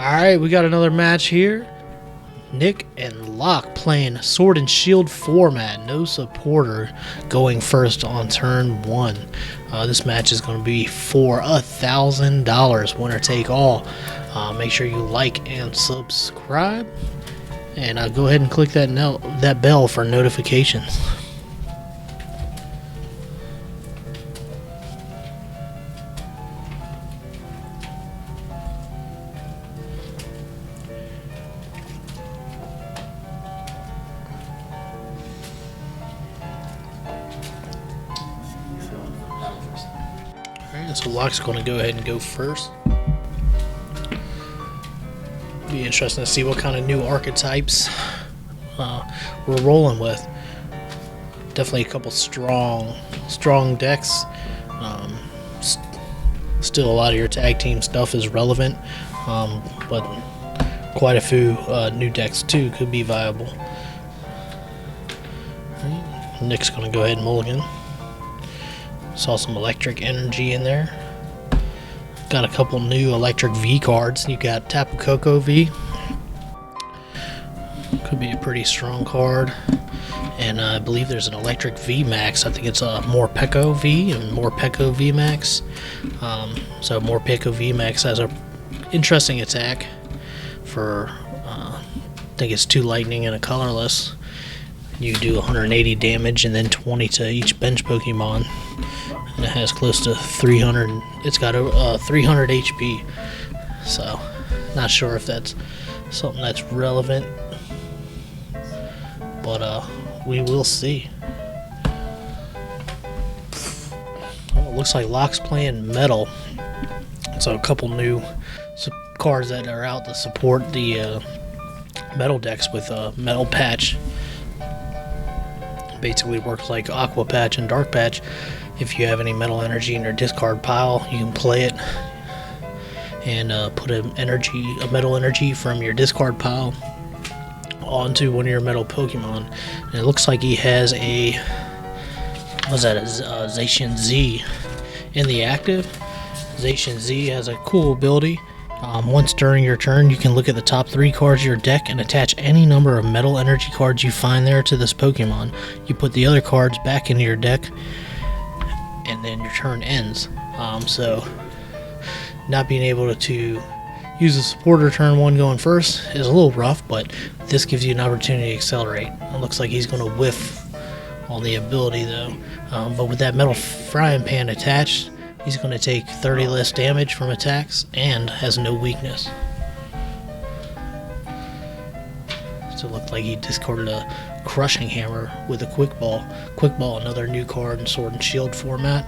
Alright, we got another match here. Nick and Locke playing Sword and Shield format. No supporter going first on turn 1. This match is going to be for $1,000. Winner take all. Make sure you like and subscribe. And go ahead and click that bell for notifications. So Locke's going to go ahead and go first. Be interesting to see what kind of new archetypes we're rolling with. Definitely a couple strong decks. Still a lot of your tag team stuff is relevant, but quite a few new decks too could be viable. Nick's going to go ahead and mulligan. Saw some electric energy in there. Got a couple new electric V cards. You got Tapu Koko V. Could be a pretty strong card. And I believe there's an electric V Max. I think it's a Morpeko V and Morpeko V Max. So Morpeko V Max has a interesting attack for I think it's 2 lightning and a colorless. You do 180 damage and then 20 to each bench Pokemon. And it has close to 300. It's got 300 HP. So, not sure if that's something that's relevant, but we will see. Well, it looks like Locke's playing Metal. So a couple new cards that are out to support the Metal decks with Metal Patch. Basically works like Aqua Patch and Dark Patch. If you have any metal energy in your discard pile, you can play it and put a metal energy from your discard pile onto one of your metal Pokemon. And it looks like he has a Zacian Z in the active. Zacian Z has a cool ability. Once during your turn, you can look at the top 3 cards of your deck and attach any number of metal energy cards you find there to this Pokemon. You put the other cards back into your deck, and then your turn ends. So, not being able to use a supporter turn 1 going first is a little rough, but this gives you an opportunity to accelerate. It looks like he's going to whiff on the ability though. But with that metal frying pan attached, he's going to take 30 less damage from attacks and has no weakness. So it looked like he discarded a Crushing Hammer with a Quick Ball. Quick Ball, another new card in Sword and Shield format.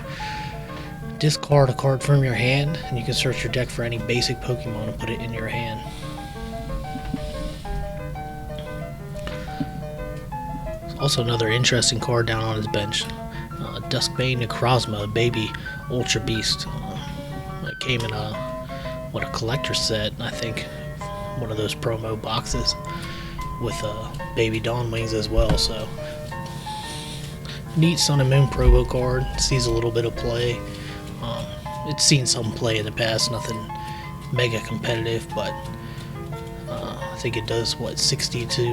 Discard a card from your hand, and you can search your deck for any basic Pokemon and put it in your hand. Also another interesting card down on his bench. Duskbane Necrozma, baby Ultra Beast. It came in a collector set, I think, one of those promo boxes with baby Dawn Wings as well. So neat Sun and Moon promo card. Sees a little bit of play. It's seen some play in the past, nothing mega competitive, but I think it does 60 to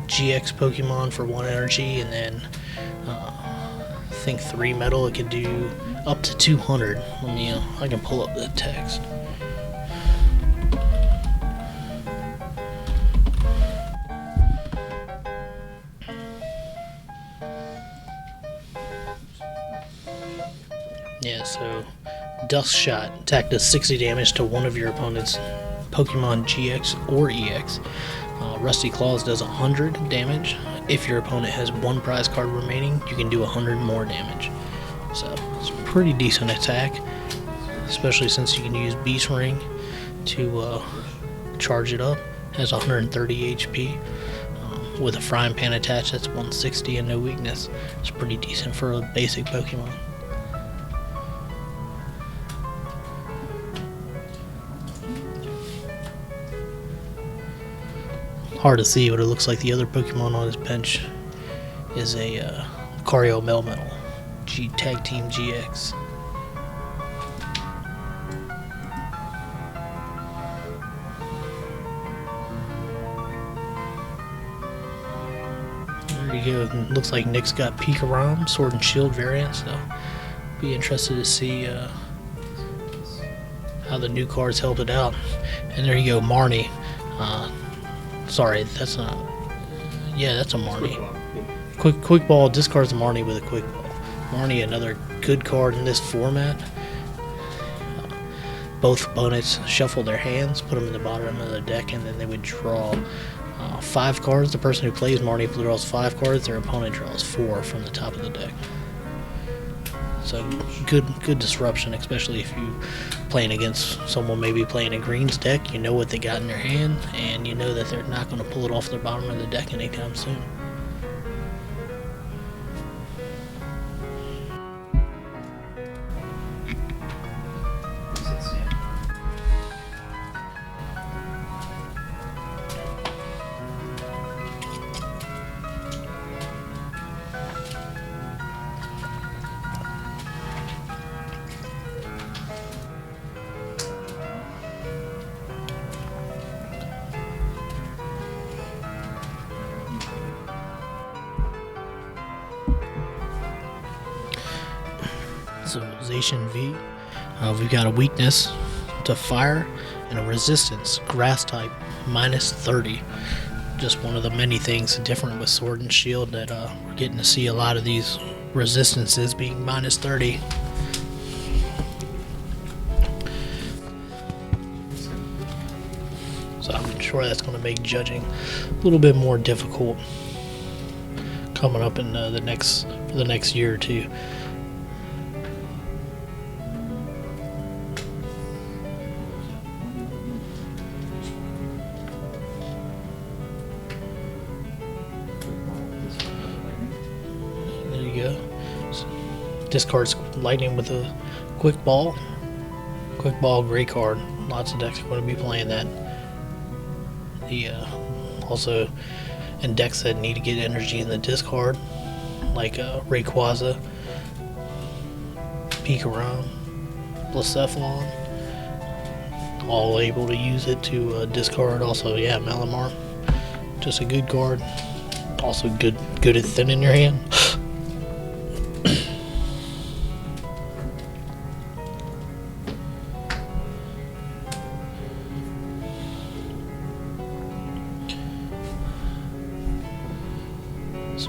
GX Pokemon for 1 energy, and then I think 3 metal. It can do up to 200. I can pull up the text. Yeah, so Dusk Shot attack does 60 damage to one of your opponent's Pokemon GX or EX. Rusty Claws does 100 damage. If your opponent has 1 prize card remaining, you can do 100 more damage. So it's a pretty decent attack, especially since you can use Beast Ring to charge it up. It has 130 HP. With a frying pan attached, that's 160 and no weakness. It's pretty decent for a basic Pokemon. Hard to see, but it looks like the other Pokemon on his bench is a Lucario Melmetal Tag Team GX. there you go. Looks like Nick's got PikaRom, Sword and Shield variant, so be interested to see how the new cards help it out. And there you go, Marnie. Sorry, that's not. Yeah, that's a Marnie. Quick ball discards Marnie with a quick ball. Marnie, another good card in this format. Both opponents shuffle their hands, put them in the bottom of the deck, and then they would draw 5 cards. The person who plays Marnie draws 5 cards. Their opponent draws 4 from the top of the deck. So good disruption, especially if you playing against someone maybe playing a greens deck. You know what they got in their hand, and you know that they're not going to pull it off the bottom of the deck anytime soon. So Zacian V, we've got a weakness to fire and a resistance, grass type, -30. Just one of the many things different with Sword and Shield that we're getting to see a lot of these resistances being -30. So I'm sure that's going to make judging a little bit more difficult coming up in the next year or two. Discards Lightning with a quick ball. Quick ball, great card. Lots of decks are going to be playing that. The also in decks that need to get energy in the discard, like Rayquaza, PikaRom, Blacephalon, all able to use it to discard. Also, yeah, Malamar, just a good card. Also good at thinning your hand.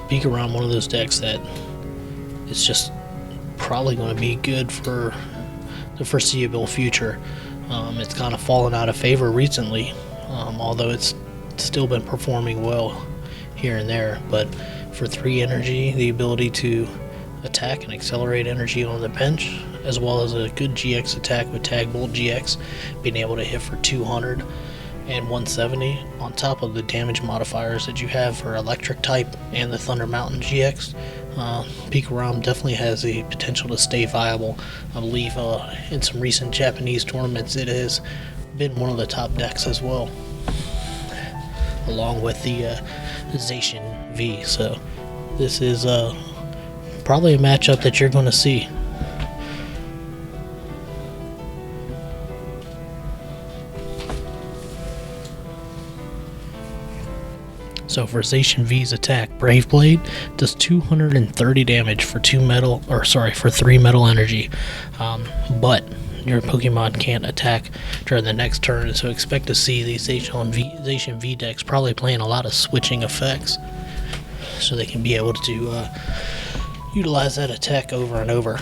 PikaRom, one of those decks that it's just probably going to be good for the foreseeable future. It's kind of fallen out of favor recently, although it's still been performing well here and there. But for 3 energy, the ability to attack and accelerate energy on the bench, as well as a good GX attack with Tag Bolt GX, being able to hit for 200 and 170 on top of the damage modifiers that you have for electric type and the Thunder Mountain GX. PikaRom definitely has the potential to stay viable. I believe in some recent Japanese tournaments it has been one of the top decks as well, along with the Zacian V. So this is probably a matchup that you're going to see. So for Zacian V's attack, Brave Blade does 230 damage for 3 metal energy, but your Pokemon can't attack during the next turn. So expect to see these Zacian V decks probably playing a lot of switching effects, so they can be able to utilize that attack over and over.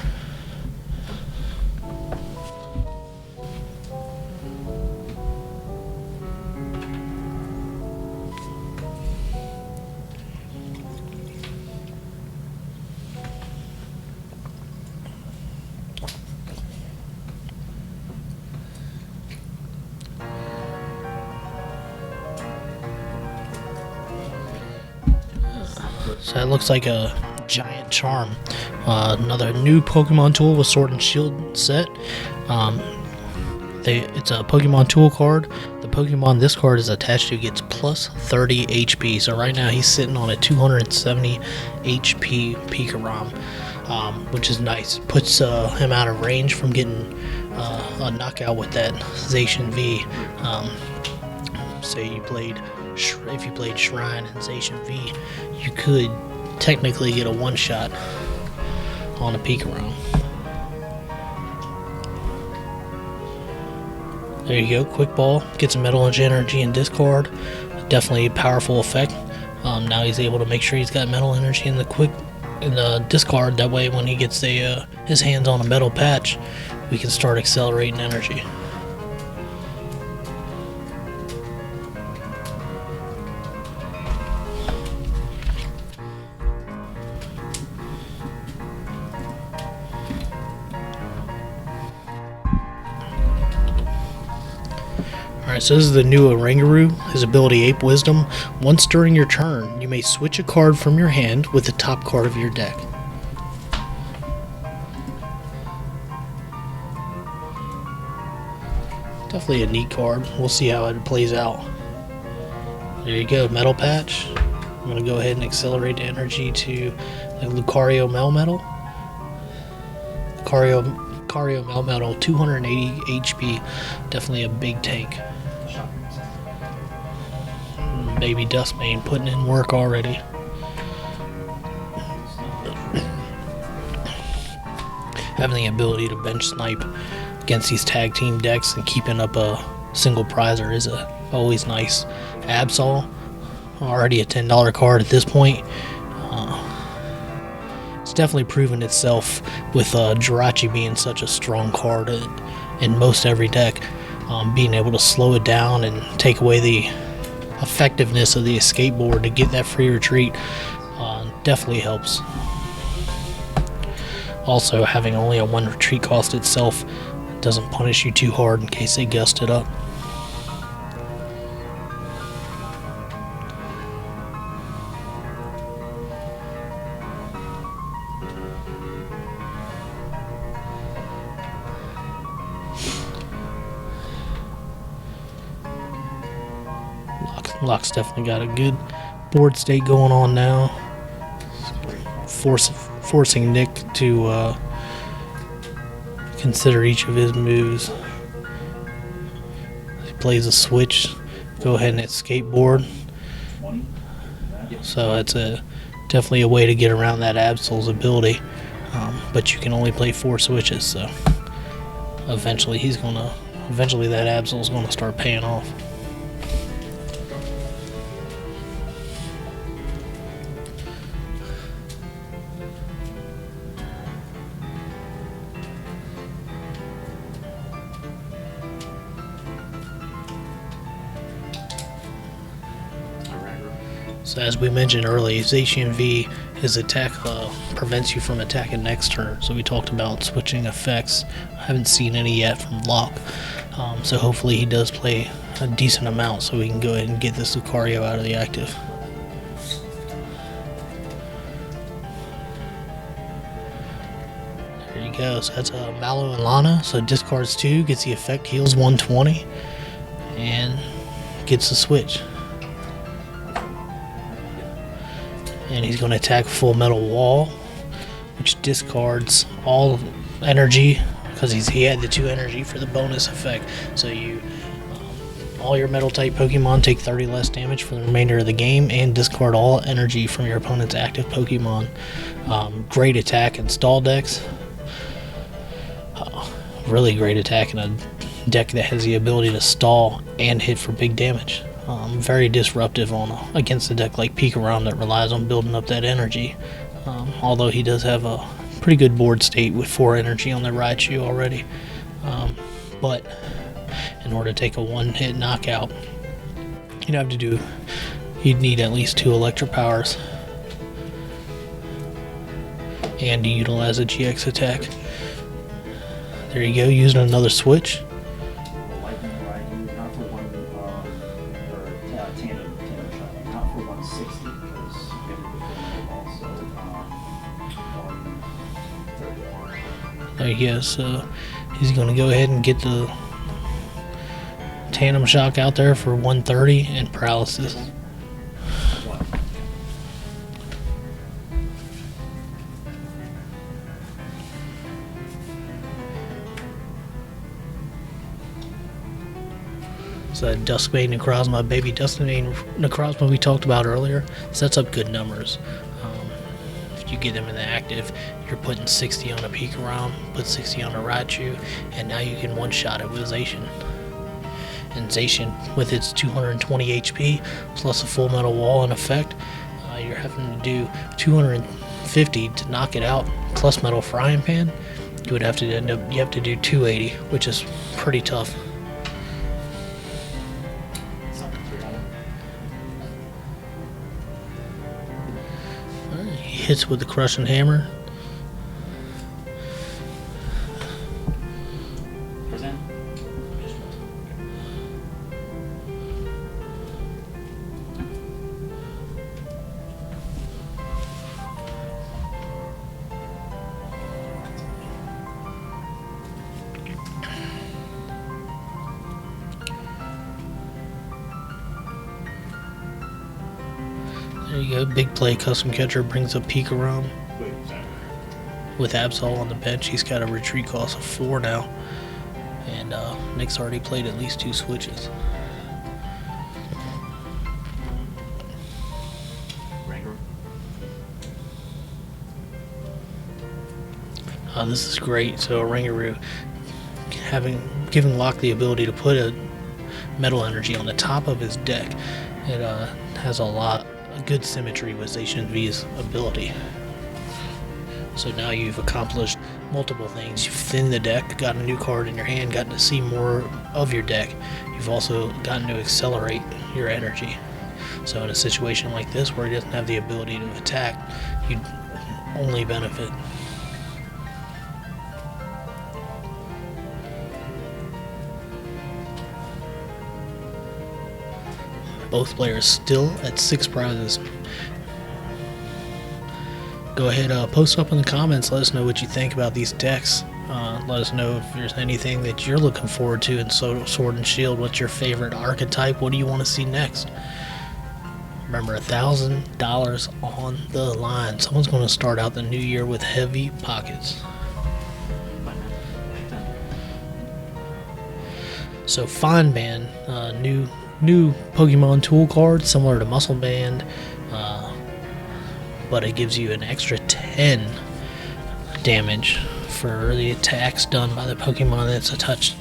So that looks like a giant charm. Another new Pokemon tool with Sword and Shield set. It's a Pokemon tool card. The Pokemon this card is attached to gets plus 30 HP. So right now he's sitting on a 270 HP PikaRom, which is nice. Puts him out of range from getting a knockout with that Zacian V. Say if you played Shrine and Zacian V, you could technically get a one-shot on a PikaRom. There you go, quick ball, gets a metal energy and discard. Definitely a powerful effect. Now he's able to make sure he's got metal energy in the discard. That way, when he gets his hands on a metal patch, we can start accelerating energy. Alright, so this is the new Oranguru, his ability Ape Wisdom. Once during your turn, you may switch a card from your hand with the top card of your deck. Definitely a neat card. We'll see how it plays out. There you go, Metal Patch. I'm going to go ahead and accelerate the energy to the Lucario Melmetal. Lucario Melmetal, 280 HP. Definitely a big tank. Baby Dustmane putting in work already. Having the ability to bench snipe against these tag team decks and keeping up a single prizer is always nice. Absol, already a $10 card at this point. It's definitely proven itself with Jirachi being such a strong card in most every deck. Being able to slow it down and take away the effectiveness of the escape board to get that free retreat definitely helps. Also, having only a 1 retreat cost itself doesn't punish you too hard in case they gust it up. Locke's definitely got a good board state going on now. Forcing Nick to consider each of his moves. He plays a switch, go ahead and hit skateboard. So that's definitely a way to get around that Absol's ability. But you can only play 4 switches, so eventually that Absol's gonna start paying off. So as we mentioned earlier, Zacian V, his attack prevents you from attacking next turn. So we talked about switching effects. I haven't seen any yet from Locke. So hopefully he does play a decent amount so we can go ahead and get this Lucario out of the active. There you go. So that's a Mallow and Lana. So discards 2, gets the effect, heals 120, and gets the switch. And he's going to attack Full Metal Wall, which discards all energy because he had the 2 energy for the bonus effect. So all your metal type Pokemon take 30 less damage for the remainder of the game and discard all energy from your opponent's active Pokemon. Great attack in stall decks. Really great attack in a deck that has the ability to stall and hit for big damage. Very disruptive against a deck like PikaRom that relies on building up that energy. Although he does have a pretty good board state with 4 energy on the Raichu already. But in order to take a 1-hit knockout, you'd need at least 2 electric powers and to utilize a GX attack. There you go, using another switch. There he is. So he's going to go ahead and get the Tandem Shock out there for 130 and Paralysis. So that Duskbane Necrozma, baby Duskbane Necrozma we talked about earlier, sets up good numbers. you get them in the active, you're putting 60 on a PikaRom, put 60 on a Raichu, and now you can one-shot it with Zacian. And Zacian, with its 220 HP plus a full metal wall in effect, you're having to do 250 to knock it out, plus metal frying pan. You would have to you have to do 280, which is pretty tough. He hits with the crushing hammer. There you go, big play. Custom catcher brings up PikaRom. With Absol on the bench, he's got a retreat cost of 4 now. And Nick's already played at least 2 switches. This is great. So Rangaroo giving Locke the ability to put a metal energy on the top of his deck. It has a good symmetry with Zacian V's ability. So now you've accomplished multiple things. You've thinned the deck, got a new card in your hand, gotten to see more of your deck. You've also gotten to accelerate your energy. So in a situation like this where he doesn't have the ability to attack, you'd only benefit. Both players still at 6 prizes. Go ahead, post up in the comments. Let us know what you think about these decks. Let us know if there's anything that you're looking forward to in Sword and Shield. What's your favorite archetype? What do you want to see next? Remember, $1,000 on the line. Someone's going to start out the new year with heavy pockets. So Fine Band, new Pokemon tool card, similar to Muscle Band, but it gives you an extra 10 damage for the attacks done by the Pokemon that's attached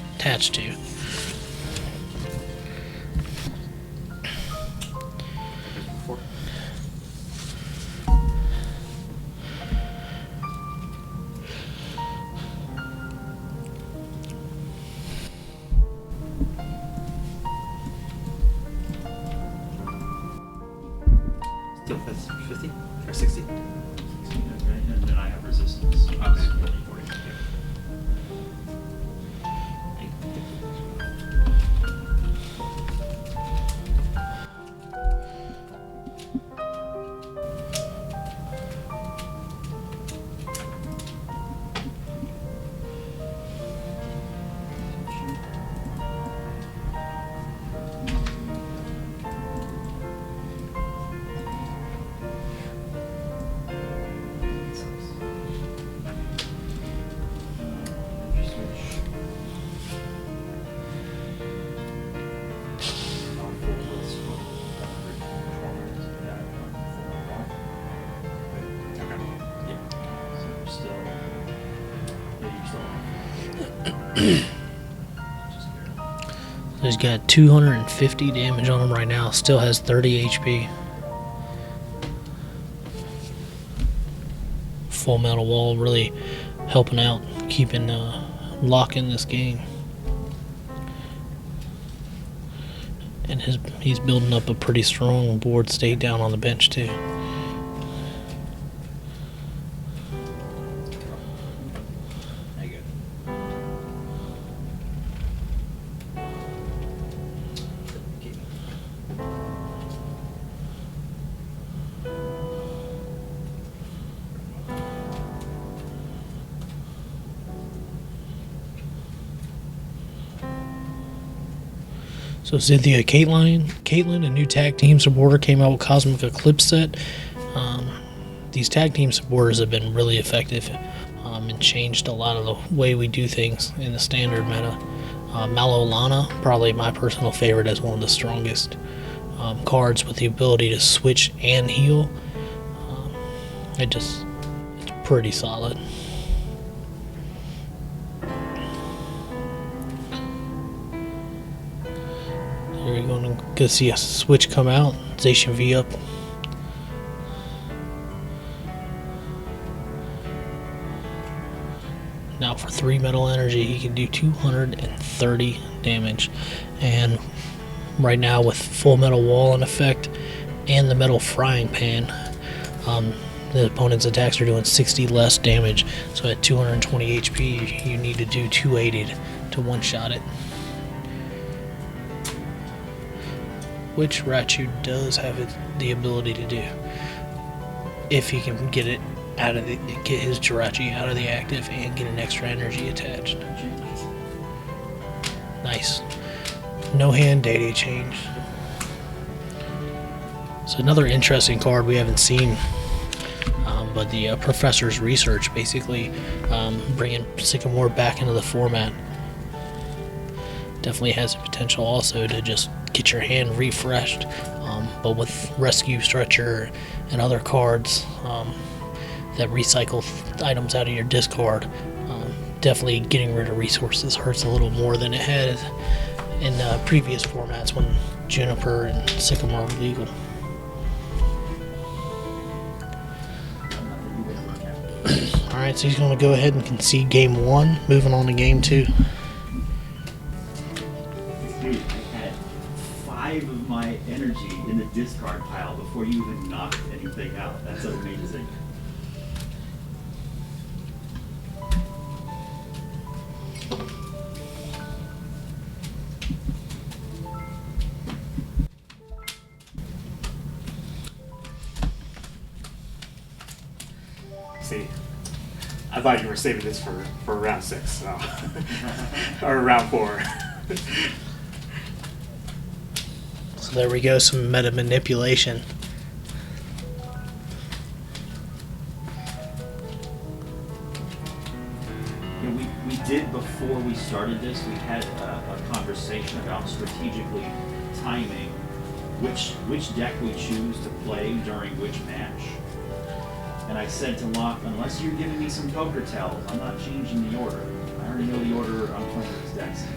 to. Still 50 or 60? And then I have resistance. Okay. 40, 40. He's got 250 damage on him right now. Still has 30 HP. Full metal wall really helping out, keeping Locke in this game. And he's building up a pretty strong board state down on the bench too. So Cynthia, Caitlyn, a new tag team supporter, came out with Cosmic Eclipse set. These tag team supporters have been really effective and changed a lot of the way we do things in the standard meta. Malolana, probably my personal favorite, as one of the strongest cards with the ability to switch and heal. pretty solid. There you're going to see a switch come out. Zacian V up. Now for 3 metal energy, he can do 230 damage. And right now with full metal wall in effect and the metal frying pan, the opponent's attacks are doing 60 less damage. So at 220 HP, you need to do 280 to one-shot it. Which Raichu does have the ability to do, if he can get it out of get his Jirachi out of the active and get an extra energy attached. Nice. No hand data change. So another interesting card we haven't seen, but the professor's research, basically bringing Sycamore back into the format, definitely has the potential also to just get your hand refreshed, but with Rescue Stretcher and other cards that recycle items out of your discard, definitely getting rid of resources hurts a little more than it had in previous formats when Juniper and Sycamore were legal. Alright, so he's going to go ahead and concede game 1, moving on to game 2. Dude, I had 5 of my energy in the discard pile before you even knocked anything out. That's amazing. See, I thought you were saving this for round 6, so. Or round 4. So there we go, some meta manipulation. We did, before we started this, we had a conversation about strategically timing which deck we choose to play during which match. And I said to Locke, unless you're giving me some poker tells, I'm not changing the order. I already know the order I'm playing these decks in.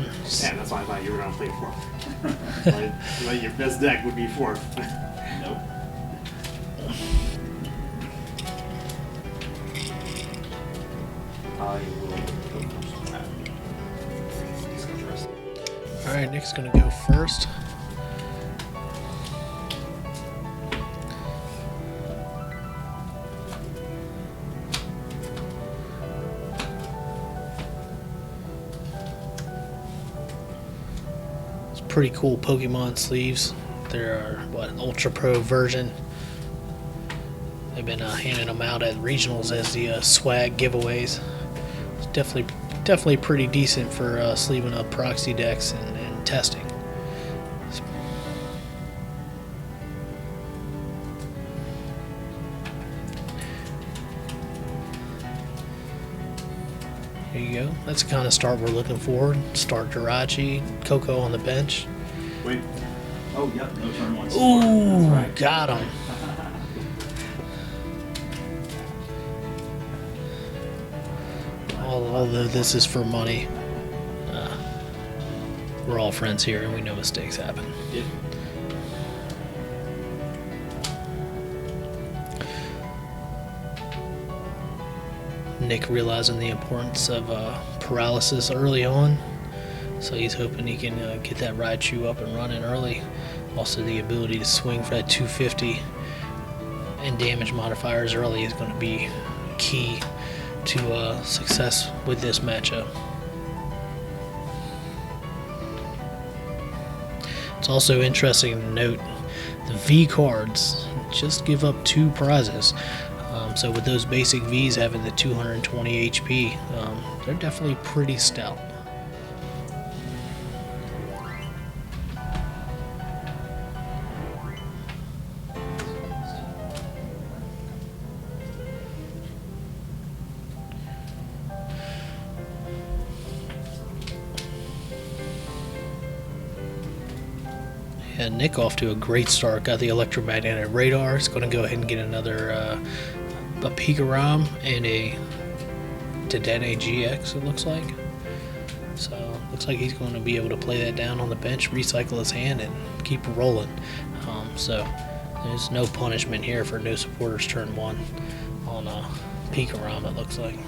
Yeah, that's why I thought you were going to play 4th. like your best deck would be 4th. Nope. I will put most of that. Alright, Nick's going to go first. Pretty cool Pokemon sleeves. There are Ultra Pro version. They've been handing them out at regionals as the swag giveaways. It's definitely pretty decent for sleeving up proxy decks and testing. There you go. That's the kind of start we're looking for. Start Jirachi, Coco on the bench. Wait. Oh, yep, no turn 1. Ooh, that's right. got him. Although this is for money, we're all friends here and we know mistakes happen. Yep. Nick realizing the importance of paralysis early on, so he's hoping he can get that Raichu up and running early. Also, the ability to swing for that 250 and damage modifiers early is going to be key to success with this matchup. It's also interesting to note the V cards just give up 2 prizes. So with those basic Vs having the 220 HP, they're definitely pretty stout. Yeah, Nick off to a great start. Got the electromagnetic radar. He's going to go ahead and get another a PikaRom and a Zekrom-GX, it looks like. So looks like he's going to be able to play that down on the bench, recycle his hand, and keep rolling. So there's no punishment here for no supporters turn 1 on PikaRom, it looks like.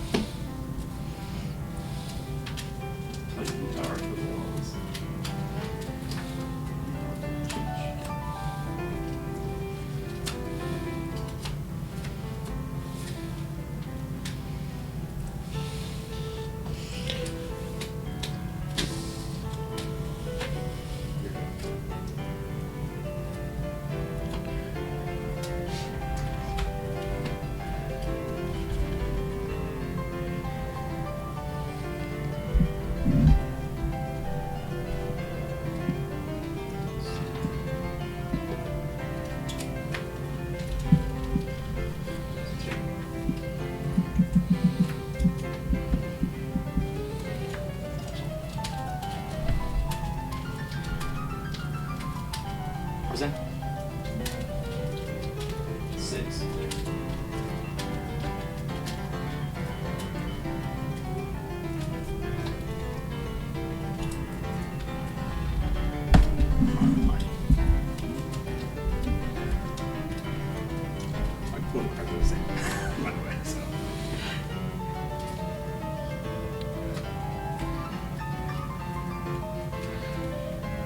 Present. 6. I quote what I was saying, by the way, so.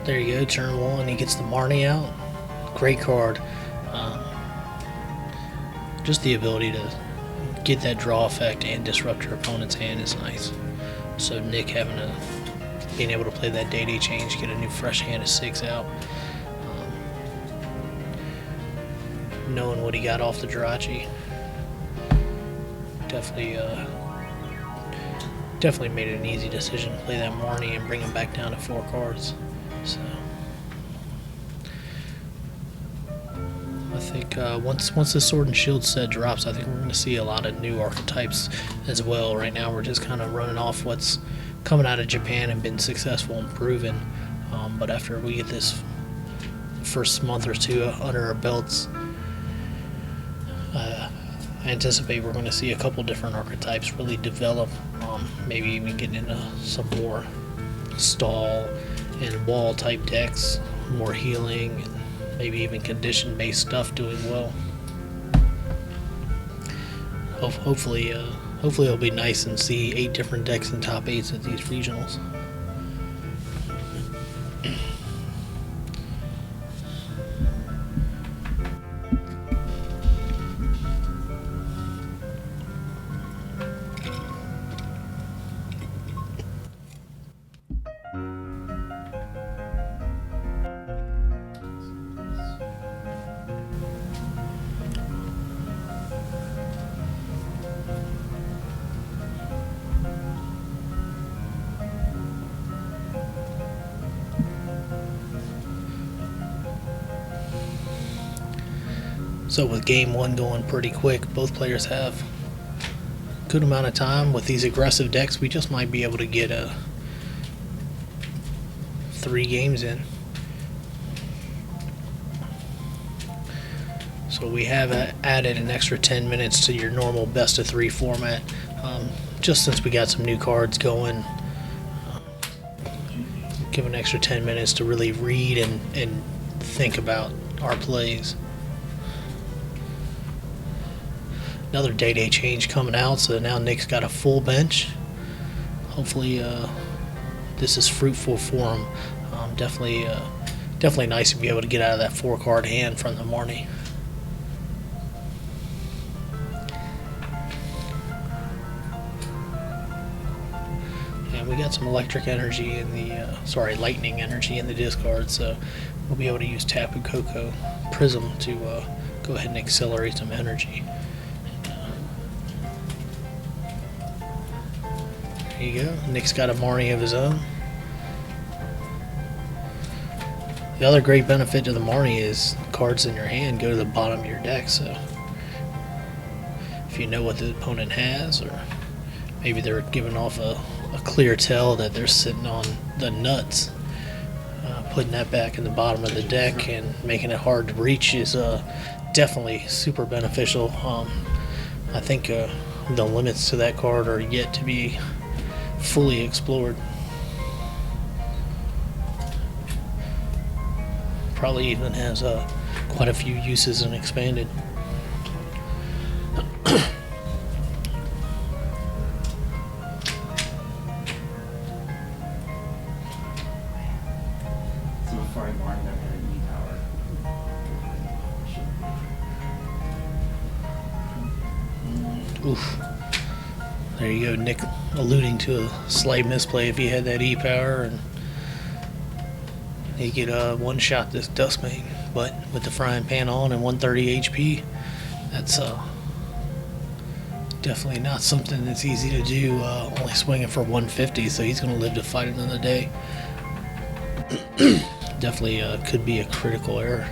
There you go, turn 1, he gets the Marnie out. Great card. Just the ability to get that draw effect and disrupt your opponent's hand is nice. So Nick being able to play that day change, get a new fresh hand of 6 out. Knowing what he got off the Jirachi, definitely made it an easy decision to play that Marnie and bring him back down to 4 cards. So I think once the Sword and Shield set drops, I think we're going to see a lot of new archetypes as well. Right now we're just kind of running off what's coming out of Japan and been successful and proven. But after we get this first month or 2 under our belts, I anticipate we're going to see a couple different archetypes really develop. Maybe even getting into some more stall and wall type decks, more healing, and maybe even condition based stuff doing well. Hopefully it'll be nice and see 8 different decks in top 8s at these regionals. So with game 1 going pretty quick, both players have a good amount of time. With these aggressive decks, we just might be able to get 3 games in. So we have added an extra 10 minutes to your normal best of 3 format, just since we got some new cards going. Give an extra 10 minutes to really read and think about our plays. Another day change coming out, so now Nick's got a full bench. Hopefully this is fruitful for him. Definitely nice to be able to get out of that 4-card hand from the Marnie. And we got some electric energy in the lightning energy in the discard, so we'll be able to use Tapu Koko Prism to go ahead and accelerate some energy. There you go. Nick's got a Marnie of his own. The other great benefit to the Marnie is cards in your hand go to the bottom of your deck, so if you know what the opponent has, or maybe they're giving off a clear tell that they're sitting on the nuts, putting that back in the bottom of the deck and making it hard to reach is definitely super beneficial. I think the limits to that card are yet to be fully explored. Probably even has quite a few uses and expanded. So before I marked that had an E-Power. Oof. There you go, Nick alluding to a slight misplay if he had that E-Power, and he could one-shot this Dustmane. But with the frying pan on and 130 HP, that's definitely not something that's easy to do, only swinging for 150, so he's going to live to fight another day. Definitely could be a critical error.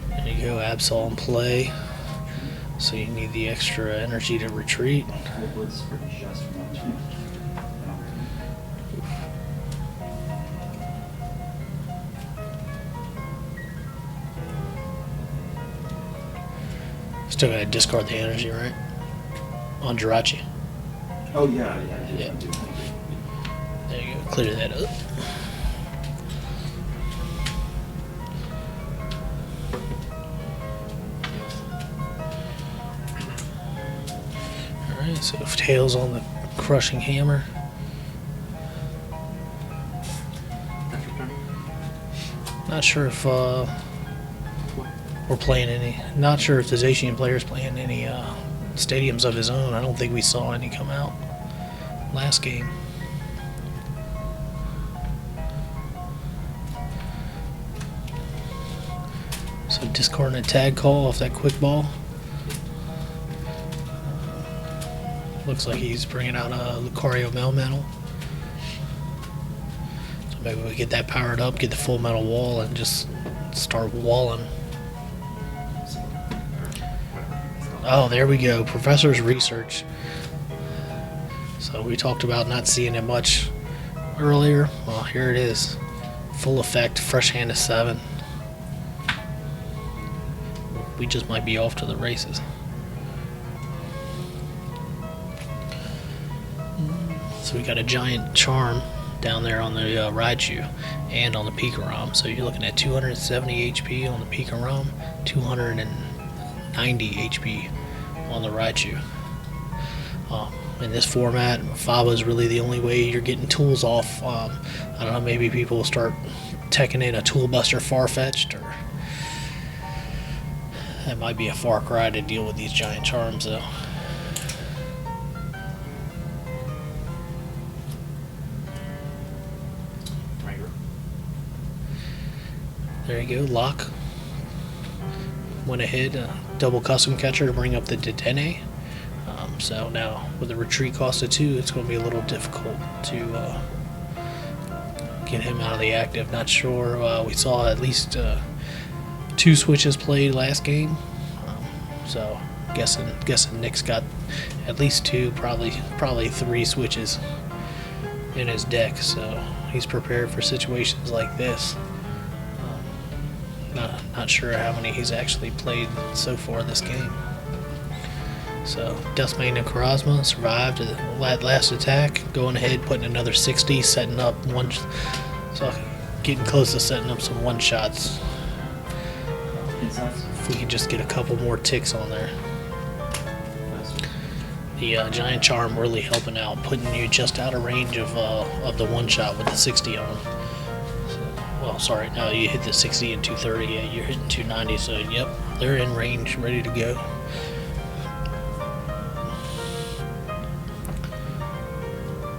There you go, Absol in play. So you need the extra energy to retreat. Full blitz for just 120. Still gotta discard the energy, right? On Jirachi. Oh yeah, yeah. Yeah. There you go, clear that up. Alright, so Tails on the crushing hammer. Not sure if we're playing any. Not sure if the Zacian player's playing any stadiums of his own. I don't think we saw any come out last game. So discarding a tag call off that quick ball. Looks like he's bringing out a Lucario Melmetal. So maybe we get that powered up, get the full metal wall, and just start walling. Oh, there we go. Professor's research. So we talked about not seeing it much earlier. Well, here it is. Full effect, fresh hand of 7. We just might be off to the races. So we got a giant charm down there on the Raichu and on the PikaRom. So you're looking at 270 HP on the PikaRom, 290 HP on the Raichu. In this format, Faba is really the only way you're getting tools off. I don't know, maybe people will start teching in a Tool Buster Farfetch'd, or that might be a far cry to deal with these giant charms though. There you go, Lock went ahead, double custom catcher to bring up the Dedenne. So now with the retreat cost of 2, it's going to be a little difficult to get him out of the active. Not sure. We saw at least 2 switches played last game. So guessing Nick's got at least 2, probably 3 switches in his deck. So he's prepared for situations like this. Not sure how many he's actually played so far this game. So Dustmane and Karasma survived the last attack, going ahead, putting another 60, setting up one, so getting close to setting up some one-shots. If we could just get a couple more ticks on there. The giant charm really helping out, putting you just out of range of the one-shot with the 60 on. Well, sorry, no, you hit the 60 and 230, yeah, you're hitting 290, so yep, they're in range, ready to go.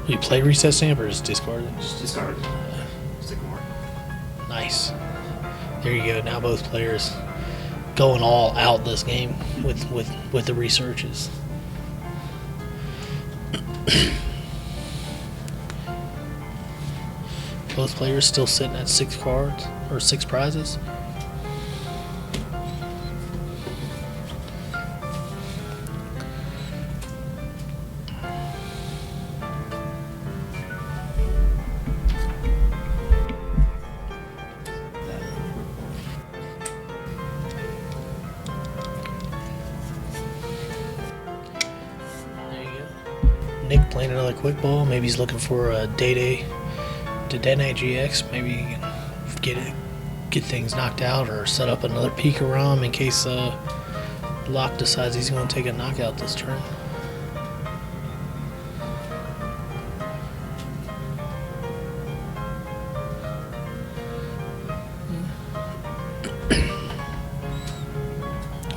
You play Reset Stamp or just discard it? Just discard it. Stick more. Nice. There you go, now both players going all out this game with the researches. Both players still sitting at 6 cards, or 6 prizes. Nick playing another quick ball. Maybe he's looking for a Day to Dene GX. Maybe he can get things knocked out or set up another PikaRom in case Locke decides he's going to take a knockout this turn.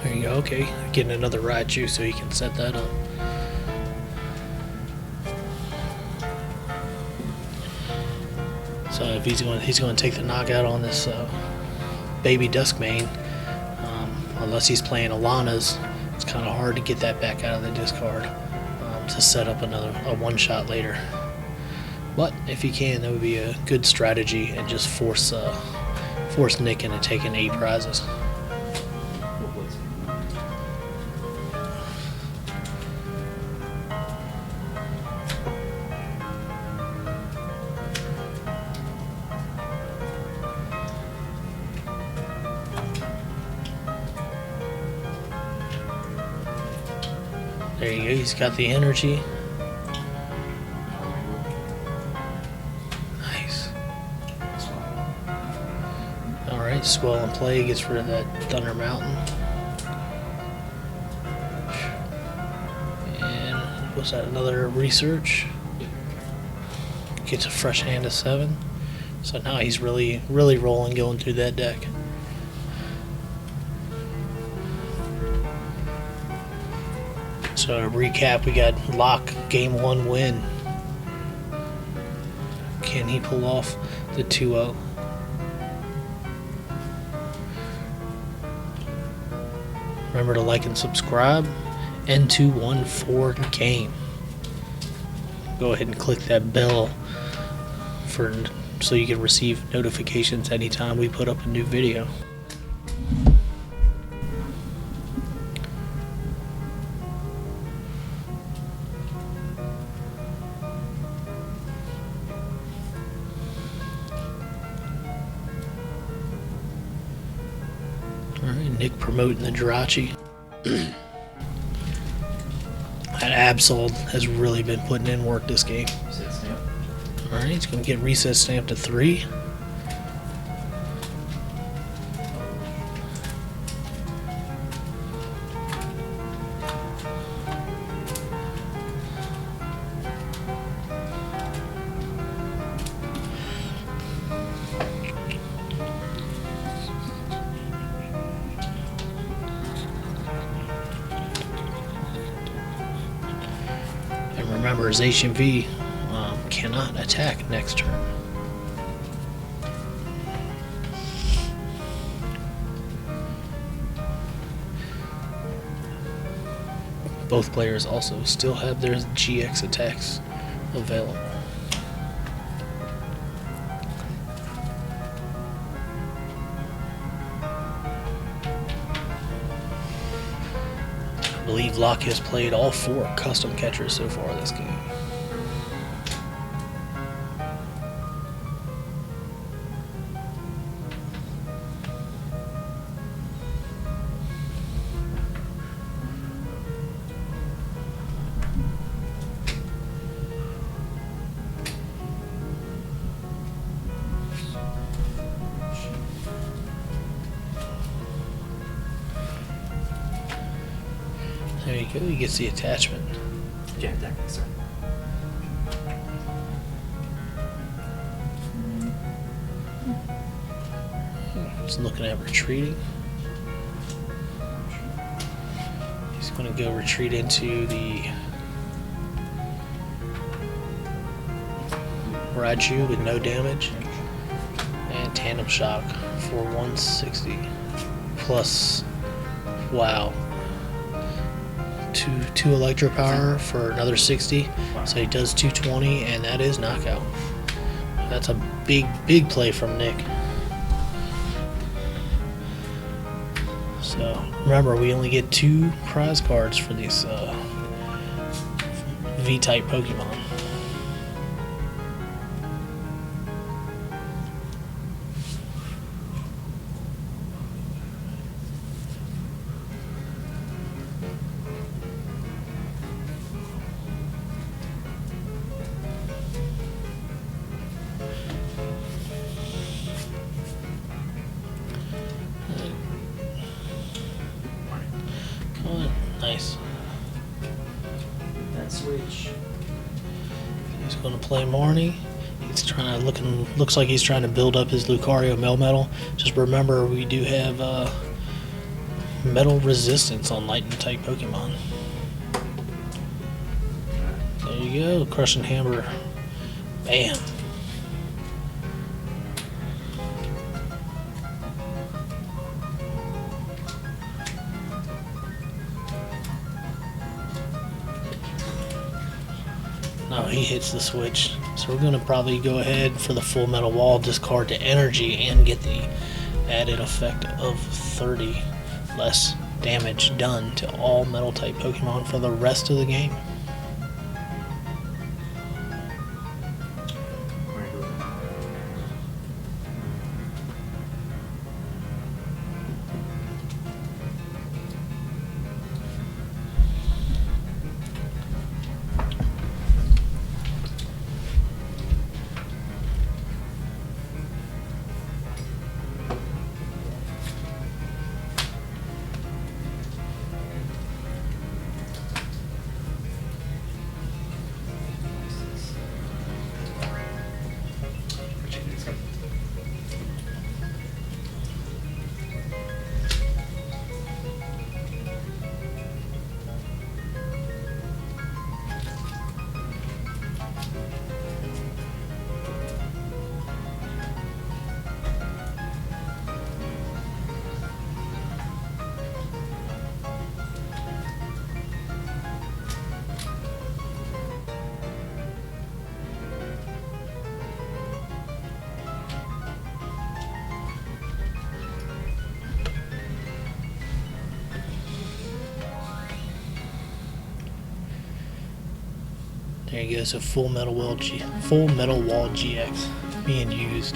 There you go. Okay, getting another Raichu so he can set that up. So if he's going to take the knockout on this baby Duskmane, unless he's playing Alana's, it's kind of hard to get that back out of the discard to set up a one-shot later. But if he can, that would be a good strategy and just force Nick into taking 8 prizes. There you go, he's got the energy. Nice. Alright, Swell and Play gets rid of that Thunder Mountain. And what's that, another Research? Gets a fresh hand of 7. So now he's really rolling going through that deck. So to recap, we got Locke, game 1 win. Can he pull off the 2-0? Remember to like and subscribe. N214 game. Go ahead and click that bell so you can receive notifications anytime we put up a new video. Alright, Nick promoting the Jirachi. That Absol has really been putting in work this game. Reset stamp. Alright, he's going to get reset stamp to 3. Remember, Zacian V cannot attack next turn. Both players also still have their GX attacks available. I believe Locke has played all 4 custom catchers so far this game. There you go, he gets the attachment. Yeah, deck, sir. Just looking at retreating. He's going to go retreat into the Raichu with no damage. And Tandem Shock for 160. Plus, wow. Two electro power for another 60, so he does 220, and that is knockout. That's a big play from Nick. So remember, we only get 2 prize cards for these V-type Pokemon. going to play Marnie. He's trying to looks like he's trying to build up his Lucario Melmetal. Just remember, we do have metal resistance on lightning type Pokemon. There you go, crushing hammer. Bam. No, he hits the switch. So we're going to probably go ahead for the full metal wall, discard the energy, and get the added effect of 30 less damage done to all metal type Pokemon for the rest of the game. There you go, so full metal wall GX being used.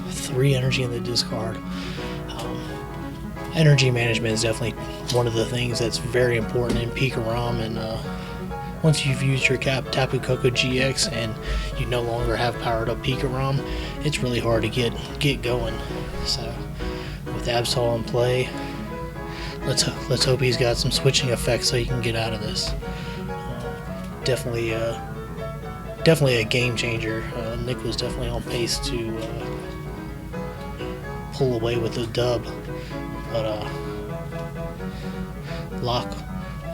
3 energy in the discard. Energy management is definitely one of the things that's very important in PikaRom, and once you've used your Tapu Koko GX and you no longer have powered up PikaRom, it's really hard to get going. So with Absol in play, let's hope he's got some switching effects so he can get out of this. Definitely a game changer. Nick was definitely on pace to pull away with the dub, but Locke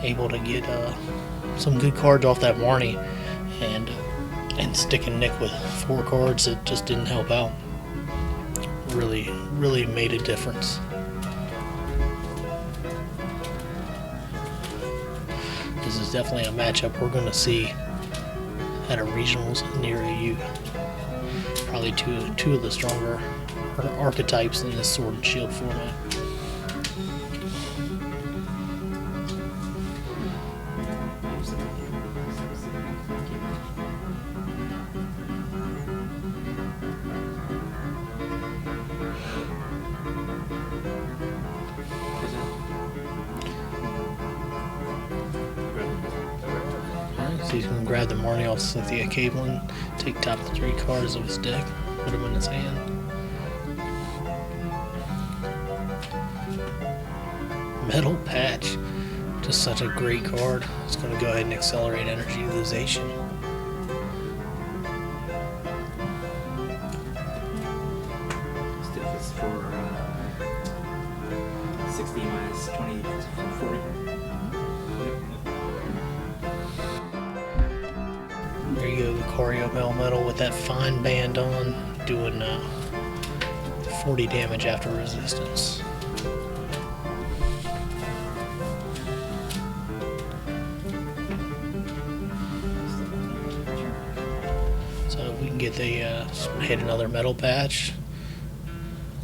able to get some good cards off that Marnie, and sticking Nick with 4 cards that just didn't help out. Really made a difference. This is definitely a matchup we're going to see at a regionals near you. Probably two of the stronger archetypes in this Sword and Shield format. So he's going to grab the Marnie off Cynthia Caitlin, take top 3 cards of his deck, put them in his hand. Metal Patch, just such a great card. It's going to go ahead and accelerate energy utilization. Stiff is for 60 minus 20, 40. There you go, Lucario Melmetal with that fine band on, doing 40 damage after resistance. So if we can get the hit another Metal Patch,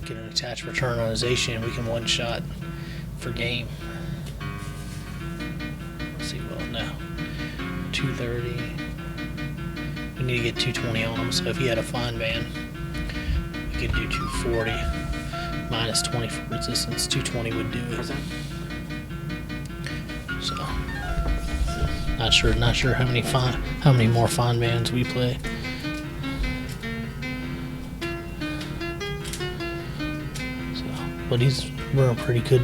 get an attached return on his Zacian, we can one-shot for game. Let's see, well, no. 230. We need to get 220 on him, so if he had a fine band, we could do 240 minus 20 for resistance. 220 would do it. So not sure how many more fine bands we play. So, but we're in pretty good,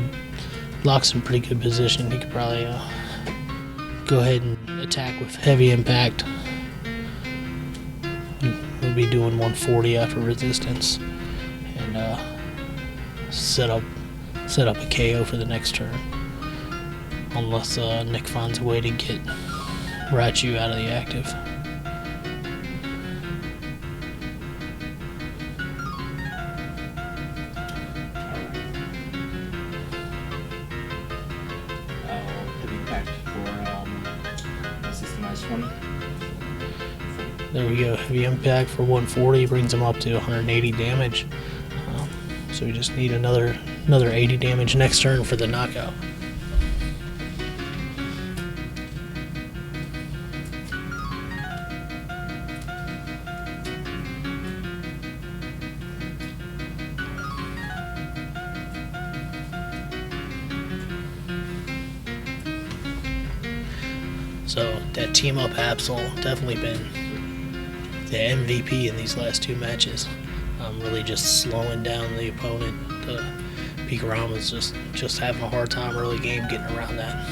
Locke's in pretty good position. He could probably go ahead and attack with heavy impact. We'll be doing 140 after resistance, and set up a KO for the next turn. Unless Nick finds a way to get Raichu out of the active. Heavy impact for systemized 20. There we go. Heavy impact for 140 brings him up to 180 damage. So we just need another 80 damage next turn for the knockout. So that team up Absol definitely been the MVP in these last two matches. Really just slowing down the opponent. PikaRom was just having a hard time early game getting around that.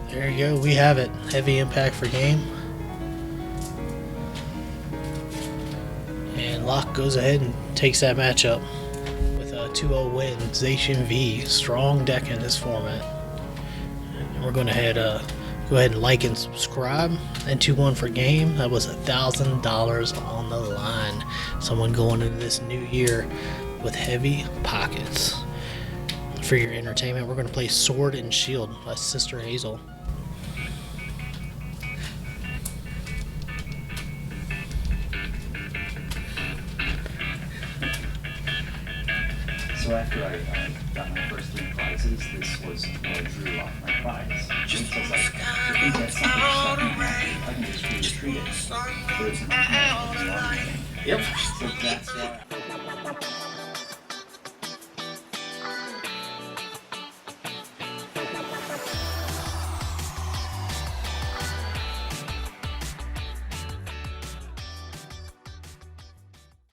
There you go, we have it. Heavy impact for game. And Locke goes ahead and takes that matchup with a 2-0 win. Zacian V, strong deck in this format. And we're going to go ahead and like and subscribe. And 2-1 for game. That was $1,000 on the line. Someone going into this new year with heavy pockets. For your entertainment, we're going to play Sword and Shield by Sister Hazel. So after I got my first 3 prizes, this was where I drew off my prize. Just because I think that's something stuck in my head, I can just retreat it. So it's not. Yep. So that's why.